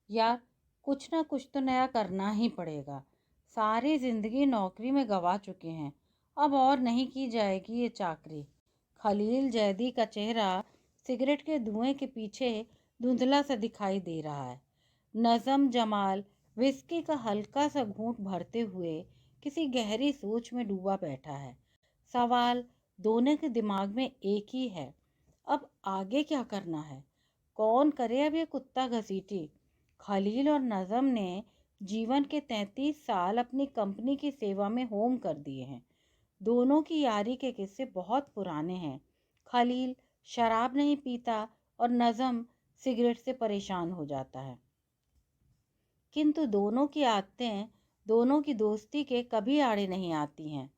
या कुछ ना कुछ तो नया करना ही पड़ेगा। सारी ज़िंदगी नौकरी में गंवा चुके हैं, अब और नहीं की जाएगी ये चाकरी। खलील जैदी का चेहरा सिगरेट के धुएं के पीछे धुंधला सा दिखाई दे रहा है। नज़म जमाल विस्की का हल्का सा घूंट भरते हुए किसी गहरी सोच में डूबा बैठा है। सवाल दोनों के दिमाग में एक ही है, अब आगे क्या करना है? कौन करे अब ये कुत्ता घसीटी? खलील और नज़म ने जीवन के 33 साल अपनी कंपनी की सेवा में होम कर दिए हैं। दोनों की यारी के किस्से बहुत पुराने हैं। खलील शराब नहीं पीता और नज़म सिगरेट से परेशान हो जाता है, किंतु दोनों की आदतें दोनों की दोस्ती के कभी आड़े नहीं आती हैं।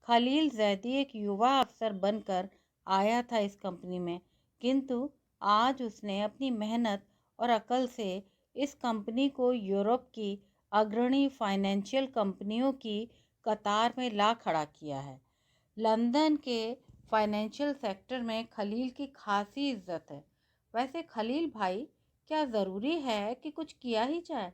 खलील जैदी एक युवा अफसर बनकर आया था इस कंपनी में, किंतु आज उसने अपनी मेहनत और अकल से इस कंपनी को यूरोप की अग्रणी फाइनेंशियल कंपनियों की कतार में ला खड़ा किया है। लंदन के फाइनेंशियल सेक्टर में खलील की खासी इज्जत है। वैसे खलील भाई, क्या ज़रूरी है कि कुछ किया ही जाए?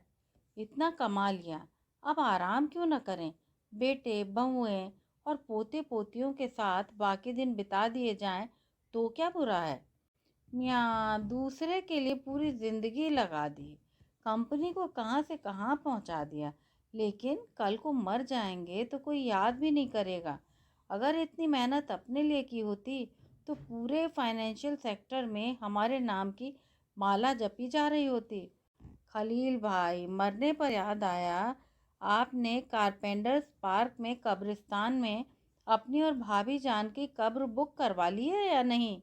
इतना कमा लिया, अब आराम क्यों न करें? बेटे बहुएं और पोते पोतियों के साथ बाकी दिन बिता दिए जाएं तो क्या बुरा है? मियाँ दूसरे के लिए पूरी जिंदगी लगा दी, कंपनी को कहाँ से कहाँ पहुँचा दिया, लेकिन कल को मर जाएंगे तो कोई याद भी नहीं करेगा। अगर इतनी मेहनत अपने लिए की होती तो पूरे फाइनेंशियल सेक्टर में हमारे नाम की माला जपी जा रही होती। खलील भाई, मरने पर याद आया, आपने कारपेंटर्स पार्क में कब्रिस्तान में अपनी और भाभी जान की कब्र बुक करवा ली है या नहीं?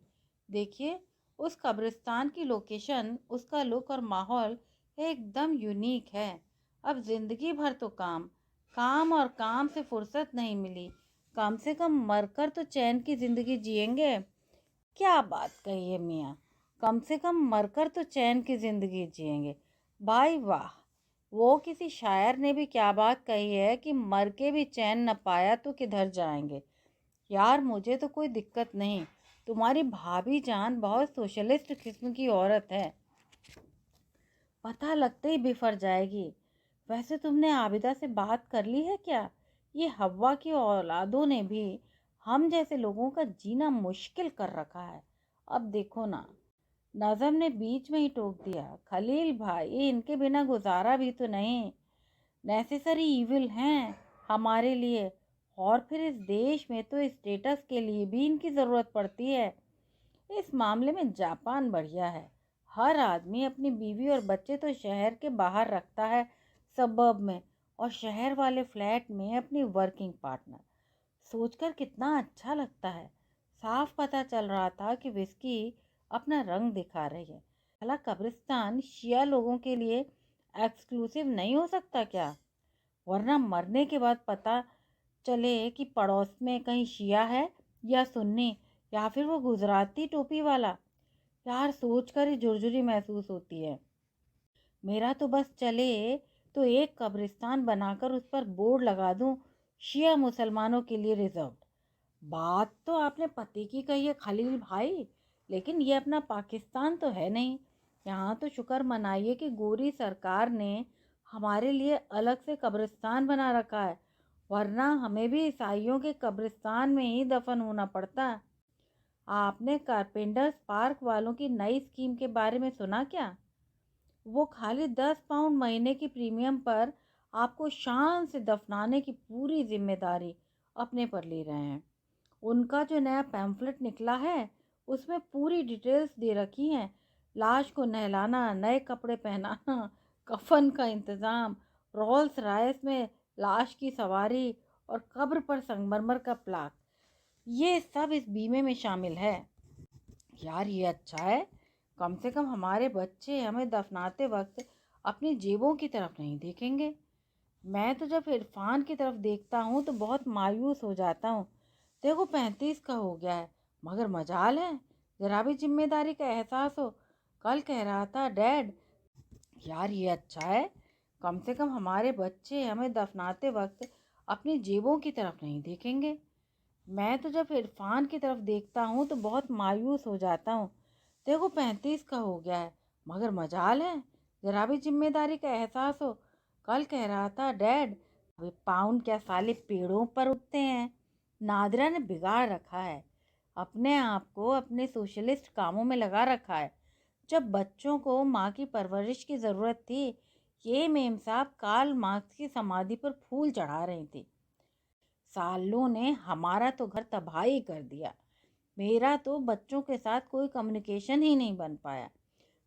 देखिए, उस कब्रिस्तान की लोकेशन, उसका लुक और माहौल एकदम यूनिक है। अब जिंदगी भर तो काम काम और काम से फुर्सत नहीं मिली, कम से कम मरकर तो चैन की जिंदगी जिएंगे। क्या बात कही है मियाँ, कम से कम मरकर तो चैन की जिंदगी जिएंगे। भाई वाह, वो किसी शायर ने भी क्या बात कही है कि मर के भी चैन न पाया तो किधर जाएंगे। यार मुझे तो कोई दिक्कत नहीं, तुम्हारी भाभी जान बहुत सोशलिस्ट किस्म की औरत है, पता लगते ही बिफर जाएगी। वैसे तुमने आबिदा से बात कर ली है क्या? ये हवा की औलादों ने भी हम जैसे लोगों का जीना मुश्किल कर रखा है। अब देखो ना, नज़म ने बीच में ही टोक दिया, खलील भाई इनके बिना गुजारा भी तो नहीं, नेसेसरी इविल हैं हमारे लिए। और फिर इस देश में तो स्टेटस के लिए भी इनकी ज़रूरत पड़ती है। इस मामले में जापान बढ़िया है। हर आदमी अपनी बीवी और बच्चे तो शहर के बाहर रखता है, सबब में, और शहर वाले फ्लैट में अपनी वर्किंग पार्टनर। सोचकर कितना अच्छा लगता है। साफ पता चल रहा था कि विस्की अपना रंग दिखा रही है। भला कब्रिस्तान शिया लोगों के लिए एक्सक्लूसिव नहीं हो सकता क्या? वरना मरने के बाद पता चले कि पड़ोस में कहीं शिया है या सुन्नी, या फिर वो गुजराती टोपी वाला। यार सोचकर ही झुरझुरी महसूस होती है। मेरा तो बस चले तो एक कब्रिस्तान बनाकर उस पर बोर्ड लगा दूं, शिया मुसलमानों के लिए रिजर्व्ड। बात तो आपने पते की कही है खलील भाई, लेकिन ये अपना पाकिस्तान तो है नहीं। यहाँ तो शुक्र मनाइए कि गोरी सरकार ने हमारे लिए अलग से कब्रिस्तान बना रखा है, वरना हमें भी ईसाइयों के कब्रिस्तान में ही दफन होना पड़ता। आपने कारपेंटर्स पार्क वालों की नई स्कीम के बारे में सुना क्या? वो खाली 10 पाउंड महीने की प्रीमियम पर आपको शान से दफनाने की पूरी जिम्मेदारी अपने पर ले रहे हैं। उनका जो नया पैम्फलेट निकला है उसमें पूरी डिटेल्स दे रखी हैं। लाश को नहलाना, नए कपड़े पहनाना, कफन का इंतज़ाम, रोल्स रॉयस में लाश की सवारी और कब्र पर संगमरमर का प्लाक, ये सब इस बीमे में शामिल है। यार ये अच्छा है, कम से कम हमारे बच्चे हमें दफनाते वक्त अपनी जेबों की तरफ नहीं देखेंगे। मैं तो जब इरफान की तरफ देखता हूँ तो बहुत मायूस हो जाता हूँ। देखो 35 का हो गया है, मगर मजाल है जरा भी जिम्मेदारी का एहसास हो। कल कह रहा था, डैड, यार ये अच्छा है, कम से कम हमारे बच्चे हमें दफनाते वक्त अपनी जेबों की तरफ नहीं देखेंगे। मैं तो जब इरफान की तरफ देखता हूँ तो बहुत मायूस हो जाता हूँ। देखो 35 का हो गया है, मगर मजाल है जरा भी जिम्मेदारी का एहसास हो। कल कह रहा था, डैड अभी पाउंड क्या साले पेड़ों पर उगते हैं। नादिरा ने बिगाड़ रखा है, अपने आप को अपने सोशलिस्ट कामों में लगा रखा है। जब बच्चों को माँ की परवरिश की ज़रूरत थी, ये मेम साहब कार्ल मार्क्स की समाधि पर फूल चढ़ा रही थी। सालों ने हमारा तो घर तबाही कर दिया। मेरा तो बच्चों के साथ कोई कम्युनिकेशन ही नहीं बन पाया।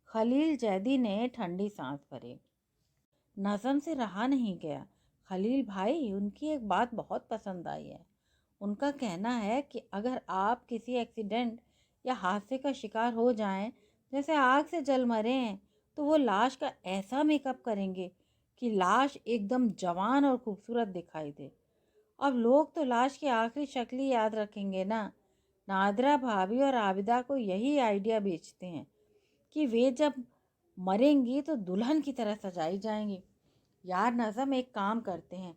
खलील जैदी ने ठंडी सांस भरी। नज़म से रहा नहीं गया। खलील भाई, उनकी एक बात बहुत पसंद आई है। उनका कहना है कि अगर आप किसी एक्सीडेंट या हादसे का शिकार हो जाएं, जैसे आग से जल मरे हैं, तो वो लाश का ऐसा मेकअप करेंगे कि लाश एकदम जवान और खूबसूरत दिखाई दे। अब लोग तो लाश की आखिरी शक्ल ही याद रखेंगे ना। नादरा भाभी और आबिदा को यही आइडिया बेचते हैं कि वे जब मरेंगी तो दुल्हन की तरह सजाई जाएंगी। यार नज़म, एक काम करते हैं,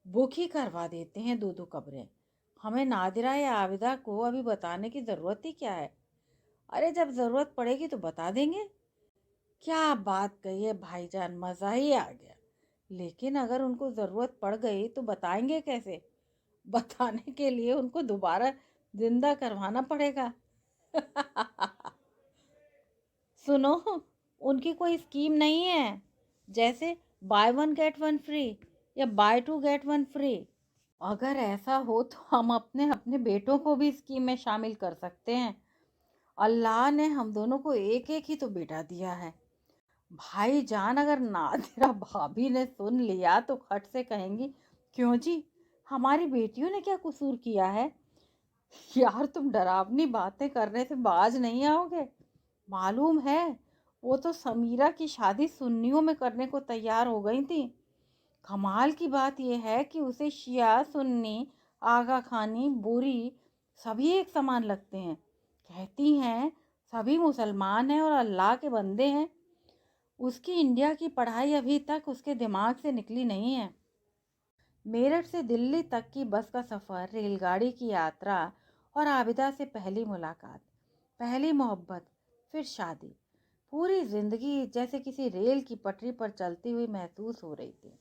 बुक ही करवा देते हैं 2-2 कब्रें। हमें नादिरा या आबिदा को अभी बताने की ज़रूरत ही क्या है। अरे जब ज़रूरत पड़ेगी तो बता देंगे। क्या बात कही है भाईजान, मज़ा ही आ गया। लेकिन अगर उनको ज़रूरत पड़ गई तो बताएंगे कैसे? बताने के लिए उनको दोबारा जिंदा करवाना पड़ेगा। सुनो, उनकी कोई स्कीम नहीं है, जैसे buy one get one free या buy two get one free? अगर ऐसा हो तो हम अपने अपने बेटों को भी स्कीम में शामिल कर सकते हैं। अल्लाह ने हम दोनों को एक एक ही तो बेटा दिया है। भाई जान, अगर नादिरा भाभी ने सुन लिया तो खट से कहेंगी, क्यों जी, हमारी बेटियों ने क्या कसूर किया है? यार तुम डरावनी बातें करने से बाज नहीं आओगे। मालूम है, वो तो समीरा की शादी सुन्नियों में करने को तैयार हो गई थी। कमाल की बात यह है कि उसे शिया, सुन्नी, आगा खानी, बुरी सभी एक समान लगते हैं। कहती हैं सभी मुसलमान हैं और अल्लाह के बंदे हैं। उसकी इंडिया की पढ़ाई अभी तक उसके दिमाग से निकली नहीं है। मेरठ से दिल्ली तक की बस का सफ़र, रेलगाड़ी की यात्रा और आबिदा से पहली मुलाकात, पहली मोहब्बत, फिर शादी, पूरी जिंदगी जैसे किसी रेल की पटरी पर चलती हुई महसूस हो रही थी।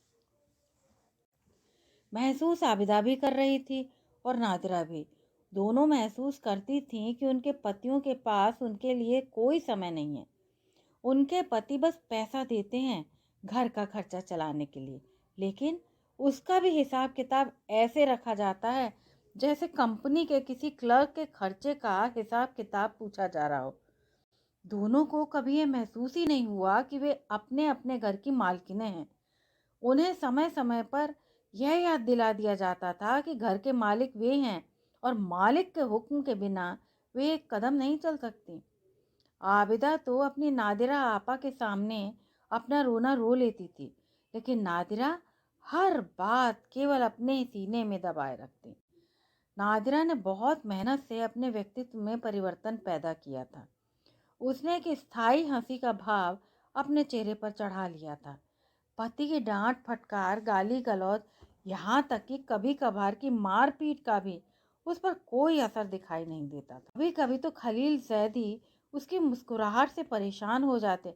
महसूस आबिदा भी कर रही थी और नादिरा भी। दोनों महसूस करती थीं कि उनके पतियों के पास उनके लिए कोई समय नहीं है। उनके पति बस पैसा देते हैं घर का खर्चा चलाने के लिए, लेकिन उसका भी हिसाब किताब ऐसे रखा जाता है जैसे कंपनी के किसी क्लर्क के खर्चे का हिसाब किताब पूछा जा रहा हो। दोनों को कभी ये महसूस ही नहीं हुआ कि वे अपने अपने घर की मालकिनें हैं। उन्हें समय समय पर यह याद दिला दिया जाता था कि घर के मालिक वे हैं और मालिक के हुक्म के बिना वे एक कदम नहीं चल सकती। आबिदा तो अपनी नादिरा आपा के सामने अपना रोना रो लेती थी, लेकिन नादिरा हर बात केवल अपने सीने में दबाए रखती। नादिरा ने बहुत मेहनत से अपने व्यक्तित्व में परिवर्तन पैदा किया था। उसने एक स्थायी हंसी का भाव अपने चेहरे पर चढ़ा लिया था। पति की डांट फटकार, गाली गलौज, यहाँ तक कि कभी कभार की मारपीट का भी उस पर कोई असर दिखाई नहीं देता था। कभी कभी तो खलील जैदी उसकी मुस्कुराहट से परेशान हो जाते।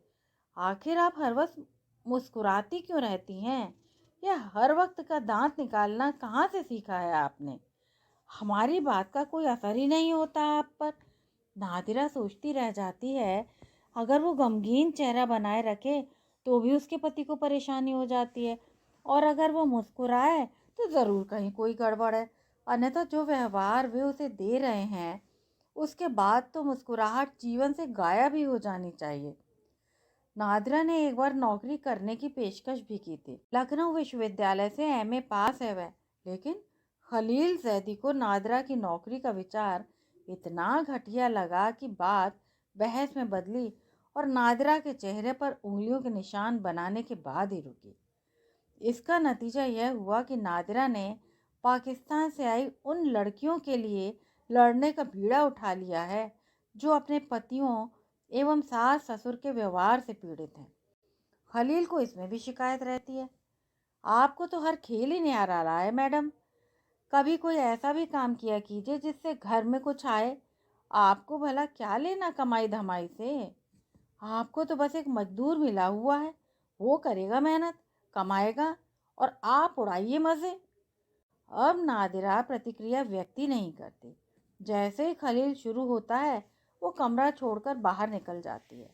आखिर आप हर वक्त मुस्कुराती क्यों रहती हैं? यह हर वक्त का दांत निकालना कहाँ से सीखा है आपने? हमारी बात का कोई असर ही नहीं होता आप पर। नादिरा सोचती रह जाती है, अगर वो गमगीन चेहरा बनाए रखे तो भी उसके पति को परेशानी हो जाती है, और अगर वो मुस्कुराए तो ज़रूर कहीं कोई गड़बड़ है। अन्यथा जो व्यवहार वे उसे दे रहे हैं, उसके बाद तो मुस्कुराहट जीवन से गायब ही हो जानी चाहिए। नादिरा ने एक बार नौकरी करने की पेशकश भी की थी। लखनऊ विश्वविद्यालय से एमए पास है वह, लेकिन खलील जैदी को नादिरा की नौकरी का विचार इतना घटिया लगा कि बात बहस में बदली और नादिरा के चेहरे पर उंगलियों के निशान बनाने के बाद ही रुकी। इसका नतीजा यह हुआ कि नादिरा ने पाकिस्तान से आई उन लड़कियों के लिए लड़ने का बीड़ा उठा लिया है जो अपने पतियों एवं सास ससुर के व्यवहार से पीड़ित हैं। खलील को इसमें भी शिकायत रहती है। आपको तो हर खेल ही न्यारा रहा है मैडम। कभी कोई ऐसा भी काम किया कीजिए जिससे घर में कुछ आए। आपको भला क्या लेना कमाई धमाई से? आपको तो बस एक मजदूर मिला हुआ है, वो करेगा मेहनत, कमाएगा और आप उड़ाइए मज़े। अब नादिरा प्रतिक्रिया व्यक्ति नहीं करती। जैसे ही खलील शुरू होता है, वो कमरा छोड़कर बाहर निकल जाती है।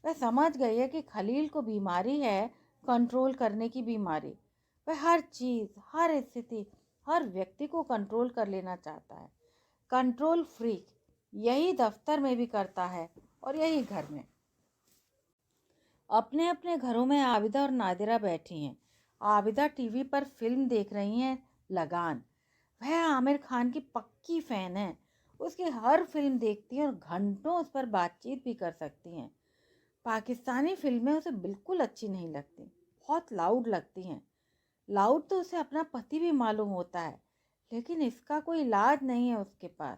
वह समझ गई है कि खलील को बीमारी है, कंट्रोल करने की बीमारी। वह हर चीज़, हर स्थिति, हर व्यक्ति को कंट्रोल कर लेना चाहता है। कंट्रोल फ्रीक यही दफ्तर में भी करता है और यही घर में। अपने अपने घरों में आबिदा और नादिरा बैठी हैं। आबिदा टीवी पर फिल्म देख रही हैं, लगान। वह आमिर खान की पक्की फ़ैन है। उसकी हर फिल्म देखती हैं और घंटों उस पर बातचीत भी कर सकती हैं। पाकिस्तानी फिल्में उसे बिल्कुल अच्छी नहीं लगती, बहुत लाउड लगती हैं। लाउड तो उसे अपना पति भी मालूम होता है, लेकिन इसका कोई इलाज नहीं है उसके पास।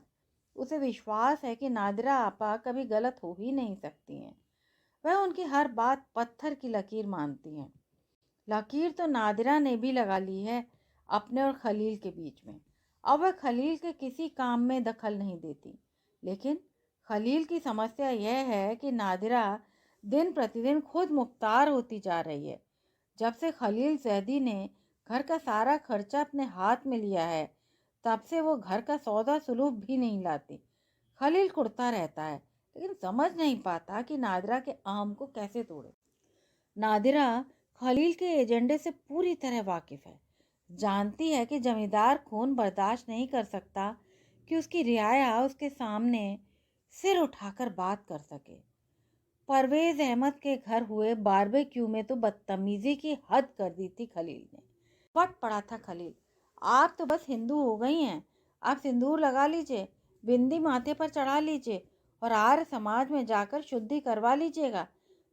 उसे विश्वास है कि नादिरा आपा कभी गलत हो ही नहीं सकती हैं। वह उनकी हर बात पत्थर की लकीर मानती हैं। लकीर तो नादिरा ने भी लगा ली है अपने और खलील के बीच में। अब वह खलील के किसी काम में दखल नहीं देती। लेकिन खलील की समस्या यह है कि नादिरा दिन प्रतिदिन खुद मुख्तार होती जा रही है। जब से खलील जैदी ने घर का सारा खर्चा अपने हाथ में लिया है, तब से वो घर का सौदा सुलूफ भी नहीं लाती। खलील कुड़ता रहता है, लेकिन समझ नहीं पाता कि नादिरा के आम को कैसे तोड़े। नादिरा खलील के एजेंडे से पूरी तरह वाकिफ है। जानती है कि जमींदार खून बर्दाश्त नहीं कर सकता कि उसकी रियाया उसके सामने सिर उठाकर बात कर सके। परवेज अहमद के घर हुए बारबेक्यू में तो बदतमीजी की हद कर दी थी खलील ने। पट पड़ा था खलील, आप तो बस हिंदू हो गई हैं। आप सिंदूर लगा लीजिए, बिंदी माथे पर चढ़ा लीजिए और आर्य समाज में जाकर शुद्धि करवा लीजिएगा,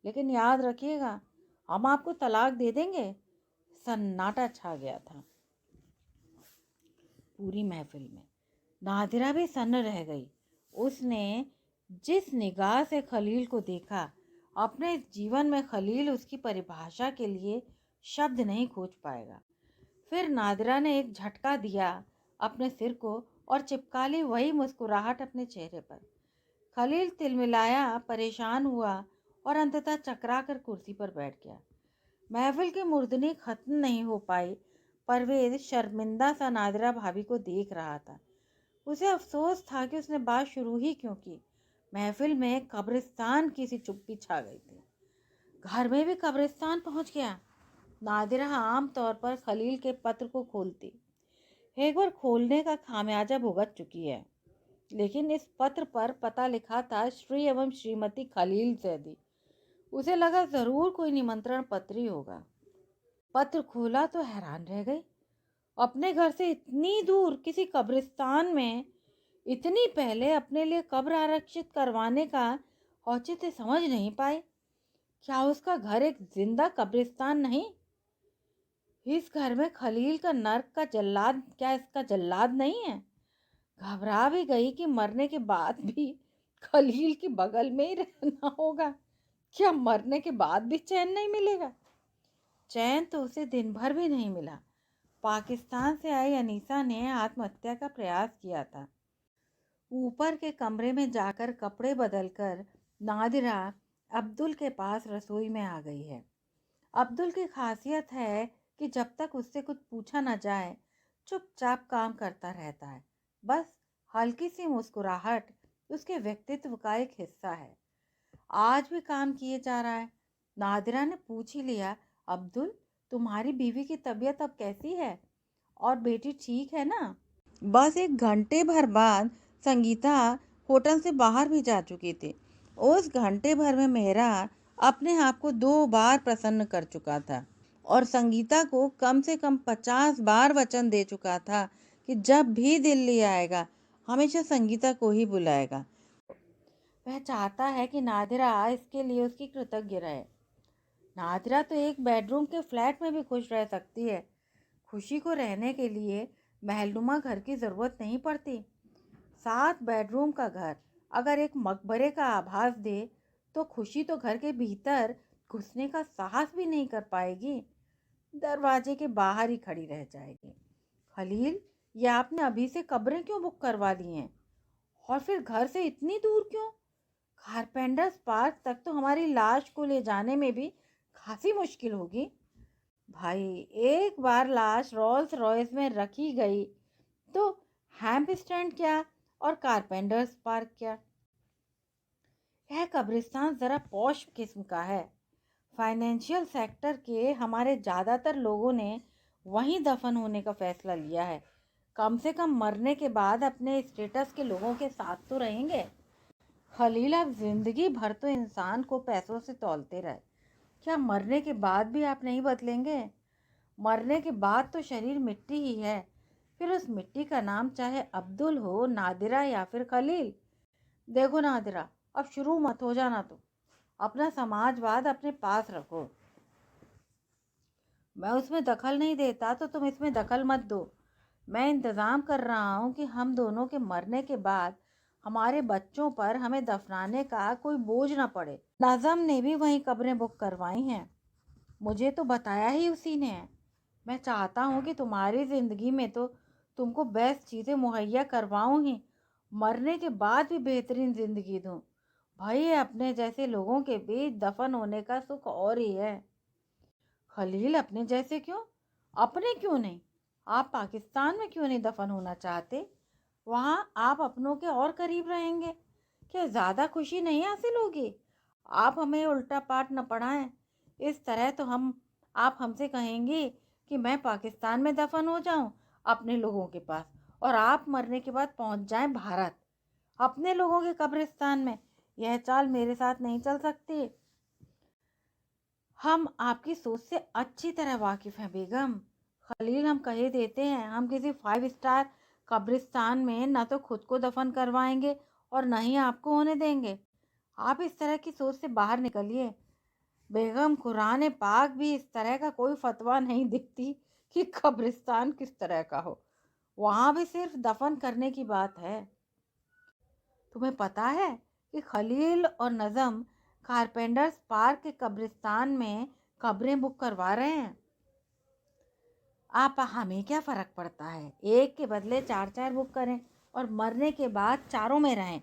लेकिन याद रखिएगा, हम आपको तलाक दे देंगे। सन्नाटा छा गया था पूरी महफिल में। नादिरा भी सन्न रह गई। उसने जिस निगाह से खलील को देखा, अपने जीवन में खलील उसकी परिभाषा के लिए शब्द नहीं खोज पाएगा। फिर नादिरा ने एक झटका दिया अपने सिर को और चिपका ली वही मुस्कुराहट अपने चेहरे पर। खलील तिलमिलाया, परेशान हुआ और अंततः चकरा कर कुर्सी पर बैठ गया। महफिल की मुर्दनी खत्म नहीं हो पाई। परवेज शर्मिंदा सा नादिरा भाभी को देख रहा था। उसे अफसोस था कि उसने बात शुरू ही क्यों की। महफिल में कब्रिस्तान की सी चुप्पी छा गई थी। घर में भी कब्रिस्तान पहुंच गया। नादिरा आम तौर पर खलील के पत्र को खोलती, एक बार खोलने का खामियाजा भुगत चुकी है। लेकिन इस पत्र पर पता लिखा था श्री एवं श्रीमती खलील जैदी। उसे लगा जरूर कोई निमंत्रण पत्र ही होगा। पत्र खोला तो हैरान रह गई। अपने घर से इतनी दूर किसी कब्रिस्तान में इतनी पहले अपने लिए कब्र आरक्षित करवाने का औचित्य समझ नहीं पाए। क्या उसका घर एक जिंदा कब्रिस्तान नहीं? इस घर में खलील का नर्क का जल्लाद क्या इसका जल्लाद नहीं है? घबरा भी गई कि मरने के बाद भी खलील के बगल में ही रहना होगा। क्या मरने के बाद भी चैन नहीं मिलेगा? चैन तो उसे दिन भर भी नहीं मिला। पाकिस्तान से आई अनीसा ने आत्महत्या का प्रयास किया था। ऊपर के कमरे में जाकर कपड़े बदलकर नादिरा अब्दुल के पास रसोई में आ गई है। अब्दुल की खासियत है कि जब तक उससे कुछ पूछा न जाए, चुपचाप काम करता रहता है। बस हल्की सी मुस्कुराहट उसके व्यक्तित्व का एक हिस्सा है। आज भी काम किए जा रहा है। नादिरा ने पूछ ही लिया, अब्दुल, तुम्हारी बीवी की तबीयत अब कैसी है और बेटी ठीक है ना? बस एक घंटे भर बाद संगीता होटल से बाहर भी जा चुकी थी। उस घंटे भर में मेहरा अपने आप को 2 बार प्रसन्न कर चुका था और संगीता को कम से कम 50 बार वचन दे चुका था कि जब भी दिल्ली आएगा हमेशा संगीता को ही बुलाएगा। वह चाहता है कि नादिरा इसके लिए उसकी कृतज्ञ रहे। नादिरा तो एक बेडरूम के फ्लैट में भी खुश रह सकती है। खुशी को रहने के लिए महलनुमा घर की ज़रूरत नहीं पड़ती। 7 बेडरूम का घर अगर एक मकबरे का आभास दे, तो खुशी तो घर के भीतर घुसने का साहस भी नहीं कर पाएगी, दरवाजे के बाहर ही खड़ी रह जाएगी। खलील, ये आपने अभी से कब्रें क्यों बुक करवा ली हैं? और फिर घर से इतनी दूर क्यों? कारपेंटर्स पार्क तक तो हमारी लाश को ले जाने में भी खासी मुश्किल होगी। भाई, एक बार लाश रोल्स रॉयस में रखी गई तो हैम्प स्टैंड क्या और कारपेंटर्स पार्क क्या। यह कब्रिस्तान ज़रा पॉश किस्म का है। फाइनेंशियल सेक्टर के हमारे ज़्यादातर लोगों ने वहीं दफन होने का फैसला लिया है। कम से कम मरने के बाद अपने स्टेटस के लोगों के साथ तो रहेंगे। खलील, आप जिंदगी भर तो इंसान को पैसों से तौलते रहे, क्या मरने के बाद भी आप नहीं बदलेंगे? मरने के बाद तो शरीर मिट्टी ही है, फिर उस मिट्टी का नाम चाहे अब्दुल हो, नादिरा या फिर खलील। देखो नादिरा, अब शुरू मत हो जाना। तो अपना समाजवाद अपने पास रखो। मैं उसमें दखल नहीं देता तो तुम इसमें दखल मत दो। मैं इंतज़ाम कर रहा हूँ कि हम दोनों के मरने के बाद हमारे बच्चों पर हमें दफनाने का कोई बोझ ना पड़े। नाज़म ने भी वहीं कब्रें बुक करवाई हैं। मुझे तो बताया ही उसी ने है। मैं चाहता हूँ कि तुम्हारी ज़िंदगी में तो तुमको बेस्ट चीज़ें मुहैया करवाऊँ ही, मरने के बाद भी बेहतरीन ज़िंदगी दूँ। भाई, अपने जैसे लोगों के बीच दफन होने का सुख और ही है। खलील, अपने जैसे क्यों? अपने क्यों नहीं? आप पाकिस्तान में क्यों नहीं दफन होना चाहते? वहाँ आप अपनों के और करीब रहेंगे। क्या ज़्यादा खुशी नहीं हासिल होगी? आप हमें उल्टा पाठ न पढ़ाएं। इस तरह तो आप हमसे कहेंगे कि मैं पाकिस्तान में दफन हो जाऊं अपने लोगों के पास, और आप मरने के बाद पहुंच जाएं भारत अपने लोगों के कब्रिस्तान में। यह चाल मेरे साथ नहीं चल सकती। हम आपकी सोच से अच्छी तरह वाकिफ़ हैं बेगम। खलील, हम कहे देते हैं, हम किसी 5 स्टार कब्रिस्तान में न तो खुद को दफन करवाएंगे और न ही आपको होने देंगे। आप इस तरह की सोच से बाहर निकलिए बेगम। कुरान पाक भी इस तरह का कोई फतवा नहीं दिखती कि कब्रिस्तान किस तरह का हो। वहाँ भी सिर्फ दफन करने की बात है। तुम्हें पता है कि खलील और नज़म कारपेंटर्स पार्क के कब्रिस्तान में कब्रें बुक करवा रहे हैं। आप, हमें क्या फ़र्क पड़ता है? एक के बदले 4-4 बुक करें और मरने के बाद चारों में रहें।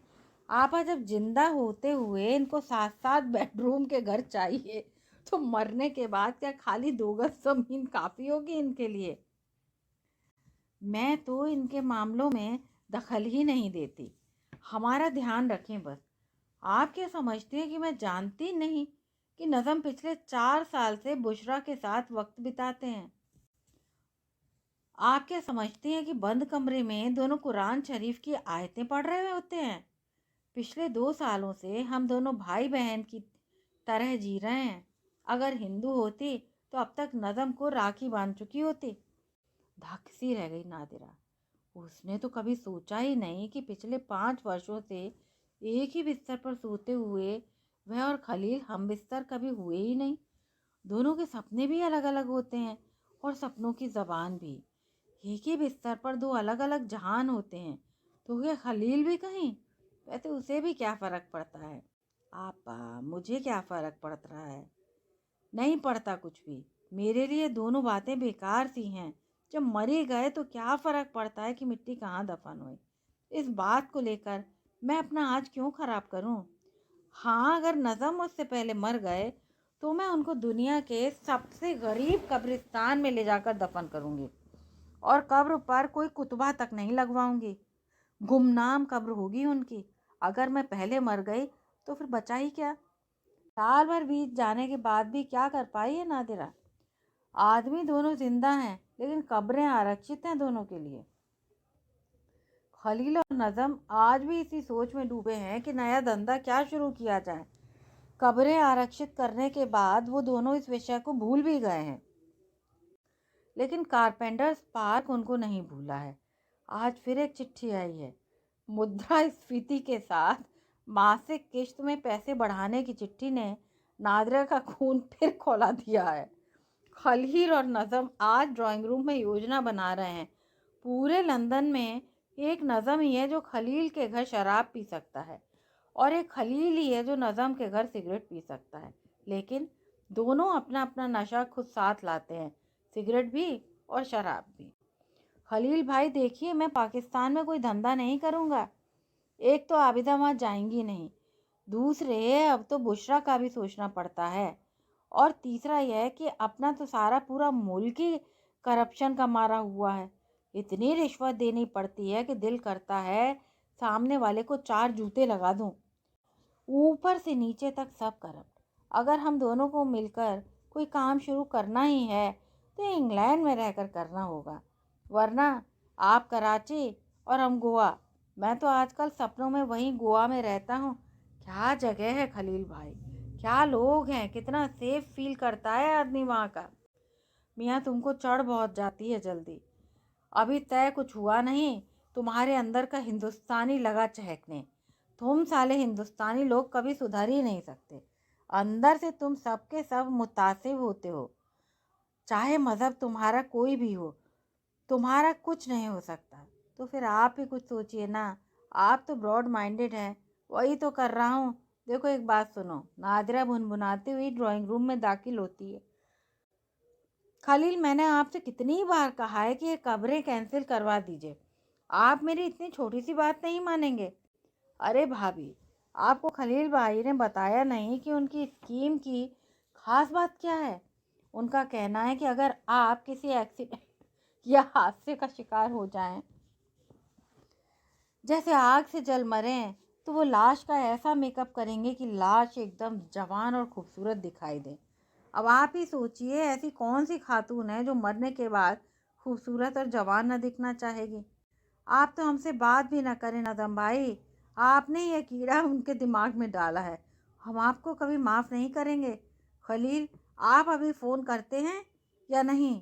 आप जब जिंदा होते हुए इनको 7-7 बेडरूम के घर चाहिए, तो मरने के बाद क्या खाली 2 गज ज़मीन काफ़ी होगी इनके लिए? मैं तो इनके मामलों में दखल ही नहीं देती। हमारा ध्यान रखें बस। आप क्या समझते हैं कि मैं जानती नहीं कि नज़म पिछले 4 साल से बुशरा के साथ वक्त बिताते हैं? आप क्या समझते हैं कि बंद कमरे में दोनों कुरान शरीफ की आयतें पढ़ रहे होते हैं? पिछले 2 सालों से हम दोनों भाई बहन की तरह जी रहे हैं। अगर हिंदू होती तो अब तक नज़म को राखी बांध चुकी होती। धक सी रह गई नादिरा। उसने तो कभी सोचा ही नहीं कि पिछले 5 वर्षों से एक ही बिस्तर पर सोते हुए वह और खलील हम बिस्तर कभी हुए ही नहीं। दोनों के सपने भी अलग अलग होते हैं और सपनों की ज़बान भी। एक ही बिस्तर पर 2 अलग अलग जहान होते हैं, तो क्या खलील भी कहीं? वैसे उसे भी क्या फ़र्क पड़ता है? आपा, मुझे क्या फ़र्क पड़ रहा है? नहीं पड़ता कुछ भी। मेरे लिए दोनों बातें बेकार सी हैं। जब मर ही गए तो क्या फ़र्क पड़ता है कि मिट्टी कहाँ दफन हुई? इस बात को लेकर मैं अपना आज क्यों ख़राब करूं? हाँ, अगर नज़म मुझसे पहले मर गए तो मैं उनको दुनिया के सबसे गरीब कब्रिस्तान में ले जाकर दफन करूंगी, और कब्र पर कोई कुतबा तक नहीं लगवाऊंगी। गुमनाम कब्र होगी उनकी। अगर मैं पहले मर गई तो फिर बचा ही क्या? साल भर बीत जाने के बाद भी क्या कर पाई है नादिरा? आदमी दोनों जिंदा हैं, लेकिन कब्रें आरक्षित हैं दोनों के लिए। खलील और नज़म आज भी इसी सोच में डूबे हैं कि नया धंधा क्या शुरू किया जाए। कब्रें आरक्षित करने के बाद वो दोनों इस विषय को भूल भी गए हैं, लेकिन कारपेंटर्स पार्क उनको नहीं भूला है। आज फिर एक चिट्ठी आई है। मुद्रास्फीति के साथ मासिक किश्त में पैसे बढ़ाने की चिट्ठी ने नादिरा का खून फिर खौला दिया है। खलील और नज़म आज ड्राइंग रूम में योजना बना रहे हैं। पूरे लंदन में एक नज़म ही है जो खलील के घर शराब पी सकता है, और एक खलील ही है जो नज़म के घर सिगरेट पी सकता है। लेकिन दोनों अपना अपना नशा खुद साथ लाते हैं, सिगरेट भी और शराब भी। खलील भाई, देखिए, मैं पाकिस्तान में कोई धंधा नहीं करूँगा। एक तो आबिदा वहाँ जाएंगी नहीं, दूसरे, अब तो बुशरा का भी सोचना पड़ता है। और तीसरा यह कि अपना तो सारा पूरा मुल्क ही करप्शन का मारा हुआ है। इतनी रिश्वत देनी पड़ती है कि दिल करता है सामने वाले को 4 जूते लगा दूं। ऊपर से नीचे तक सब करप्ट। अगर हम दोनों को मिलकर कोई काम शुरू करना ही है तो इंग्लैंड में रहकर करना होगा, वरना आप कराची और हम गोवा। मैं तो आजकल सपनों में वहीं गोवा में रहता हूँ। क्या जगह है खलील भाई, क्या लोग हैं, कितना सेफ फील करता है आदमी वहाँ का। मियाँ तुमको चढ़ बहुत जाती है जल्दी। अभी तय कुछ हुआ नहीं, तुम्हारे अंदर का हिंदुस्तानी लगा चहकने। तुम साले हिंदुस्तानी लोग कभी सुधर ही नहीं सकते। अंदर से तुम सबके सब मुतासिब होते हो, चाहे मज़हब तुम्हारा कोई भी हो। तुम्हारा कुछ नहीं हो सकता। तो फिर आप ही कुछ सोचिए ना। आप तो ब्रॉड माइंडेड हैं। वही तो कर रहा हूँ। देखो एक बात सुनो। नादिरा भुनभुनाती हुई ड्राइंग रूम में दाखिल होती है। खलील, मैंने आपसे कितनी बार कहा है कि ये कब्रें कैंसिल करवा दीजिए। आप मेरी इतनी छोटी सी बात नहीं मानेंगे। अरे भाभी, आपको खलील भाई ने बताया नहीं कि उनकी स्कीम की खास बात क्या है। उनका कहना है कि अगर आप किसी एक्सीडेंट या हादसे का शिकार हो जाएं, जैसे आग से जल मरें, तो वो लाश का ऐसा मेकअप करेंगे कि लाश एकदम जवान और खूबसूरत दिखाई दे। अब आप ही सोचिए, ऐसी कौन सी खातून है जो मरने के बाद खूबसूरत और जवान न दिखना चाहेगी। आप तो हमसे बात भी ना करें नदम भाई। आपने यह कीड़ा उनके दिमाग में डाला है। हम आपको कभी माफ़ नहीं करेंगे। खलील, आप अभी फ़ोन करते हैं या नहीं,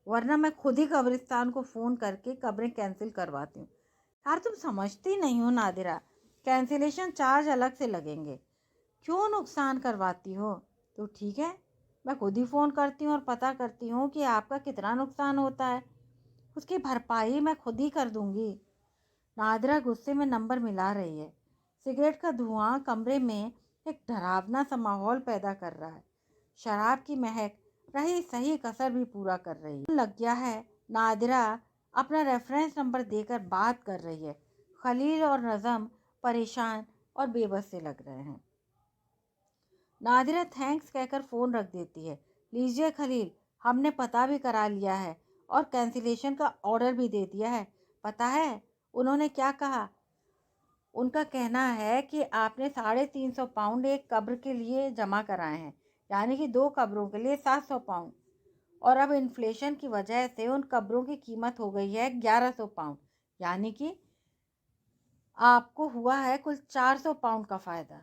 वरना मैं खुद ही कब्रिस्तान को फ़ोन करके कब्रें कैंसिल करवाती हूँ। यार तुम समझती नहीं हो नादिरा, कैंसिलेशन चार्ज अलग से लगेंगे। क्यों नुकसान करवाती हो। तो ठीक है, मैं खुद ही फ़ोन करती हूँ और पता करती हूँ कि आपका कितना नुकसान होता है। उसकी भरपाई मैं खुद ही कर दूंगी। नादिरा गुस्से में नंबर मिला रही है। सिगरेट का धुआं कमरे में एक डरावना सा माहौल पैदा कर रहा है। शराब की महक रही सही कसर भी पूरा कर रही है। लग गया है। नादिरा अपना रेफरेंस नंबर देकर बात कर रही है। खलील और नज़म परेशान और बेबस से लग रहे हैं। नादिरा थैंक्स कहकर फ़ोन रख देती है। लीजिए खलील, हमने पता भी करा लिया है और कैंसिलेशन का ऑर्डर भी दे दिया है। पता है उन्होंने क्या कहा। उनका कहना है कि आपने 350 पाउंड एक कब्र के लिए जमा कराए हैं, यानी कि 2 कब्रों के लिए 700 पाउंड। और अब इन्फ्लेशन की वजह से उन कब्रों की कीमत हो गई है 1100 पाउंड, यानी कि आपको हुआ है कुल 400 पाउंड का फ़ायदा।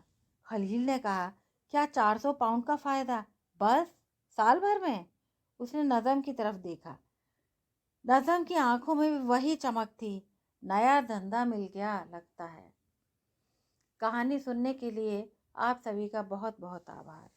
खलील ने कहा, क्या 400 पाउंड का फ़ायदा बस साल भर में। उसने नज़म की तरफ देखा। नज़म की आंखों में भी वही चमक थी। नया धंधा मिल गया लगता है। कहानी सुनने के लिए आप सभी का बहुत बहुत आभार।